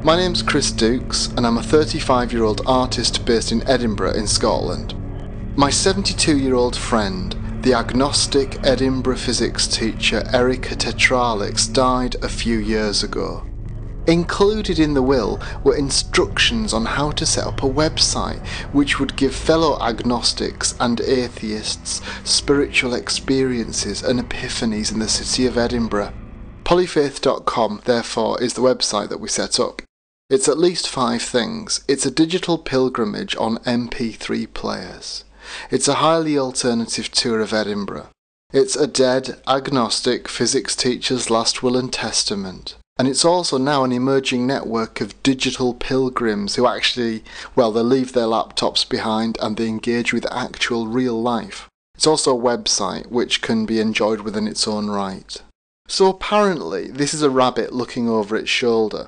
My name's Chris Dukes and I'm a 35-year-old artist based in Edinburgh in Scotland. My 72-year-old friend, the agnostic Edinburgh physics teacher Erica Tetralix, died a few years ago. Included in the will were instructions on how to set up a website which would give fellow agnostics and atheists spiritual experiences and epiphanies in the city of Edinburgh. Polyfaith.com, therefore, is the website that we set up. It's at least 5 things. It's a digital pilgrimage on MP3 players. It's a highly alternative tour of Edinburgh. It's a dead, agnostic physics teacher's last will and testament. And it's also now an emerging network of digital pilgrims who actually, they leave their laptops behind and they engage with actual real life. It's also a website which can be enjoyed within its own right. So apparently, this is a rabbit looking over its shoulder.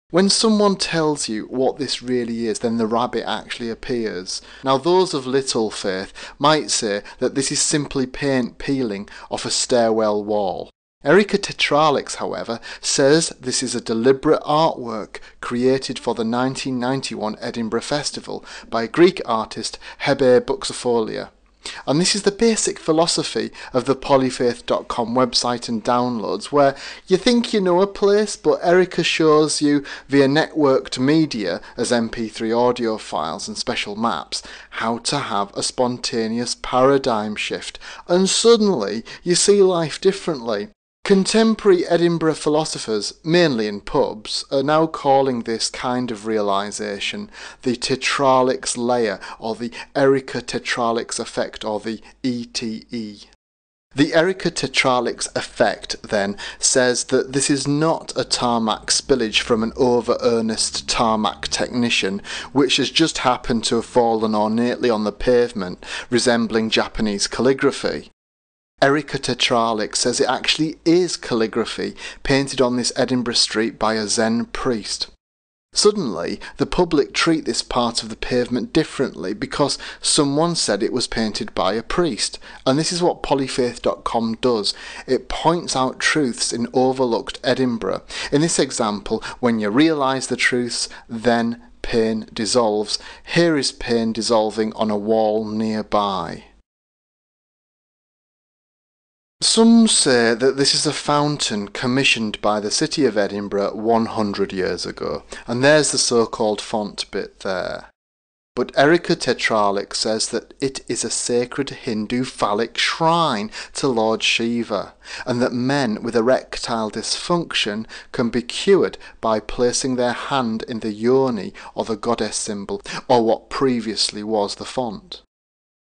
When someone tells you what this really is, then the rabbit actually appears. Now those of little faith might say that this is simply paint peeling off a stairwell wall. Erica Tetralix, however, says this is a deliberate artwork created for the 1991 Edinburgh Festival by Greek artist Hebe Buxofolia. And this is the basic philosophy of the Polyfaith.com website and downloads, where you think you know a place, but Erica shows you via networked media as MP3 audio files and special maps how to have a spontaneous paradigm shift, and suddenly you see life differently. Contemporary Edinburgh philosophers, mainly in pubs, are now calling this kind of realisation the Tetralix layer, or the Erica Tetralix effect, or the ETE. The Erica Tetralix effect, then, says that this is not a tarmac spillage from an over-earnest tarmac technician, which has just happened to have fallen ornately on the pavement, resembling Japanese calligraphy. Erica Tetralix says it actually is calligraphy painted on this Edinburgh street by a Zen priest. Suddenly, the public treat this part of the pavement differently because someone said it was painted by a priest, and this is what Polyfaith.com does. It points out truths in overlooked Edinburgh. In this example, when you realise the truths, then pain dissolves. Here is pain dissolving on a wall nearby. Some say that this is a fountain commissioned by the city of Edinburgh 100 years ago, and there's the so-called font bit there. But Erica Tetralix says that it is a sacred Hindu phallic shrine to Lord Shiva, and that men with erectile dysfunction can be cured by placing their hand in the yoni, or the goddess symbol, or what previously was the font.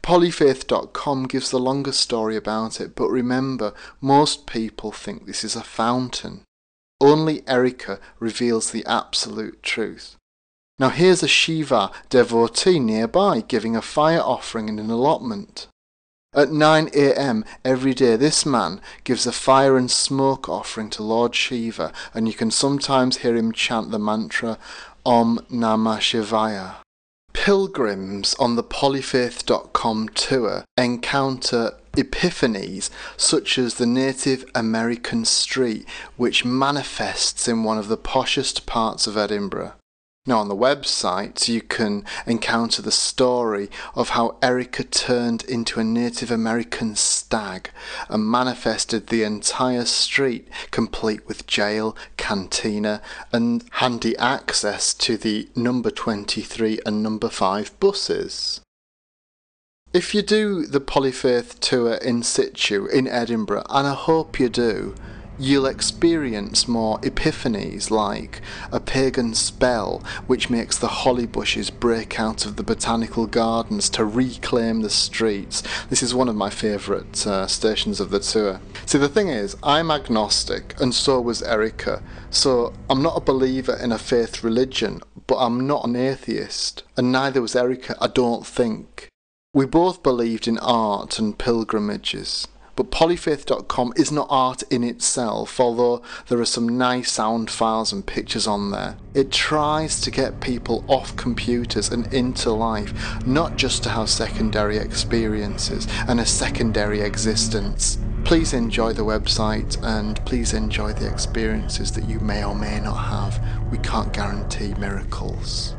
Polyfaith.com gives the longer story about it, but remember, most people think this is a fountain. Only Erica reveals the absolute truth. Now here's a Shiva devotee nearby giving a fire offering in an allotment. At 9 AM every day, this man gives a fire and smoke offering to Lord Shiva, and you can sometimes hear him chant the mantra Om Namah Shivaya. Pilgrims on the Polyfaith.com tour encounter epiphanies such as the Native American street, which manifests in one of the poshest parts of Edinburgh. Now on the website you can encounter the story of how Erica turned into a Native American stag and manifested the entire street, complete with jail, cantina and handy access to the number 23 and number 5 buses. If you do the Polyfaith tour in situ in Edinburgh, and I hope you do, you'll experience more epiphanies like a pagan spell which makes the holly bushes break out of the botanical gardens to reclaim the streets. This is one of my favourite stations of the tour. See, the thing is, I'm agnostic and so was Erica, so I'm not a believer in a faith religion, but I'm not an atheist, and neither was Erica, I don't think. We both believed in art and pilgrimages. But Polyfaith.com is not art in itself, although there are some nice sound files and pictures on there. It tries to get people off computers and into life, not just to have secondary experiences and a secondary existence. Please enjoy the website and please enjoy the experiences that you may or may not have. We can't guarantee miracles.